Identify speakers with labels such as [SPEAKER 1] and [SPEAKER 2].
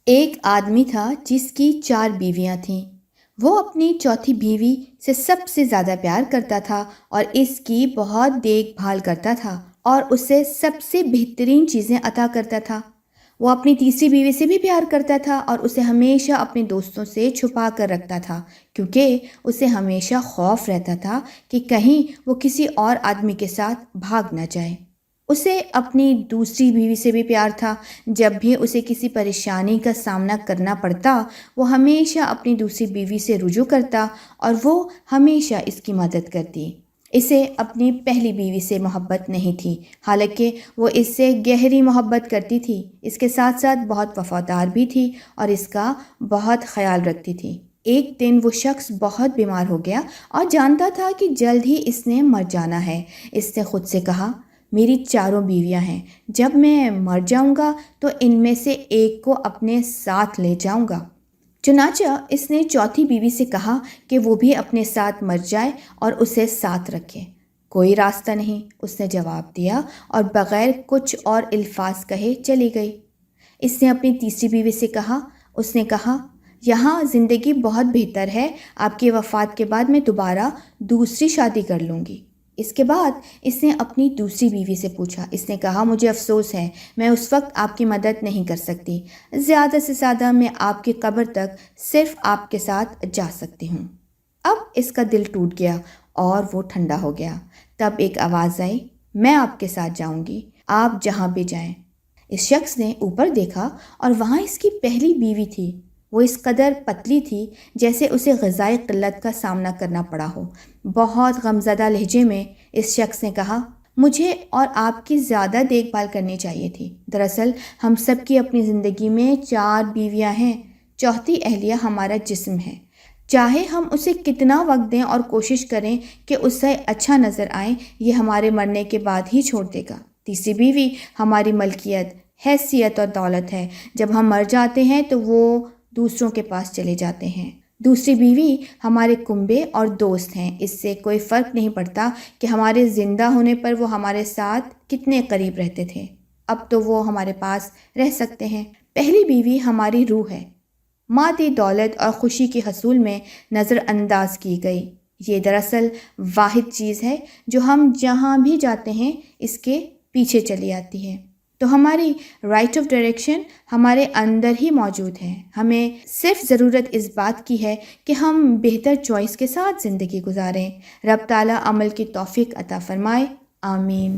[SPEAKER 1] ایک آدمی تھا جس کی 4 بیویاں تھیں۔ وہ اپنی چوتھی بیوی سے سب سے زیادہ پیار کرتا تھا اور اس کی بہت دیکھ بھال کرتا تھا اور اسے سب سے بہترین چیزیں عطا کرتا تھا۔ وہ اپنی تیسری بیوی سے بھی پیار کرتا تھا اور اسے ہمیشہ اپنے دوستوں سے چھپا کر رکھتا تھا، کیونکہ اسے ہمیشہ خوف رہتا تھا کہ کہیں وہ کسی اور آدمی کے ساتھ بھاگ نہ جائے۔ اسے اپنی دوسری بیوی سے بھی پیار تھا۔ جب بھی اسے کسی پریشانی کا سامنا کرنا پڑتا، وہ ہمیشہ اپنی دوسری بیوی سے رجوع کرتا اور وہ ہمیشہ اس کی مدد کرتی۔ اسے اپنی پہلی بیوی سے محبت نہیں تھی، حالانکہ وہ اس سے گہری محبت کرتی تھی، اس کے ساتھ ساتھ بہت وفادار بھی تھی اور اس کا بہت خیال رکھتی تھی۔ ایک دن وہ شخص بہت بیمار ہو گیا اور جانتا تھا کہ جلد ہی اس نے مر جانا ہے۔ اس نے خود سے کہا، میری 4 بیویاں ہیں، جب میں مر جاؤں گا تو ان میں سے ایک کو اپنے ساتھ لے جاؤں گا۔ چنانچہ اس نے چوتھی بیوی سے کہا کہ وہ بھی اپنے ساتھ مر جائے اور اسے ساتھ رکھے۔ کوئی راستہ نہیں، اس نے جواب دیا اور بغیر کچھ اور الفاظ کہے چلی گئی۔ اس نے اپنی تیسری بیوی سے کہا، اس نے کہا، یہاں زندگی بہت بہتر ہے، آپ کی وفات کے بعد میں دوبارہ دوسری شادی کر لوں گی۔ اس کے بعد اس نے اپنی دوسری بیوی سے پوچھا، اس نے کہا، مجھے افسوس ہے، میں اس وقت آپ کی مدد نہیں کر سکتی، زیادہ سے زیادہ میں آپ کی قبر تک صرف آپ کے ساتھ جا سکتی ہوں۔ اب اس کا دل ٹوٹ گیا اور وہ ٹھنڈا ہو گیا۔ تب ایک آواز آئی، میں آپ کے ساتھ جاؤں گی، آپ جہاں بھی جائیں۔ اس شخص نے اوپر دیکھا اور وہاں اس کی پہلی بیوی تھی۔ وہ اس قدر پتلی تھی جیسے اسے غذائی قلت کا سامنا کرنا پڑا ہو۔ بہت غمزدہ لہجے میں اس شخص نے کہا، مجھے اور آپ کی زیادہ دیکھ بھال کرنی چاہیے تھی۔ دراصل ہم سب کی اپنی زندگی میں 4 بیویاں ہیں، چوتھی اہلیہ ہمارا جسم ہے۔ چاہے ہم اسے کتنا وقت دیں اور کوشش کریں کہ اسے اچھا نظر آئے، یہ ہمارے مرنے کے بعد ہی چھوڑ دے گا۔ تیسری بیوی ہماری ملکیت، حیثیت اور دولت ہے۔ جب ہم مر جاتے ہیں تو وہ دوسروں کے پاس چلے جاتے ہیں۔ دوسری بیوی ہمارے کنبے اور دوست ہیں۔ اس سے کوئی فرق نہیں پڑتا کہ ہمارے زندہ ہونے پر وہ ہمارے ساتھ کتنے قریب رہتے تھے، اب تو وہ ہمارے پاس رہ سکتے ہیں۔ پہلی بیوی ہماری روح ہے، مادی دولت اور خوشی کے حصول میں نظر انداز کی گئی۔ یہ دراصل واحد چیز ہے جو ہم جہاں بھی جاتے ہیں اس کے پیچھے چلی آتی ہے۔ تو ہماری رائٹ آف ڈائریکشن ہمارے اندر ہی موجود ہے۔ ہمیں صرف ضرورت اس بات کی ہے کہ ہم بہتر چوائس کے ساتھ زندگی گزاریں۔ رب تعالیٰ عمل کی توفیق عطا فرمائے، آمین۔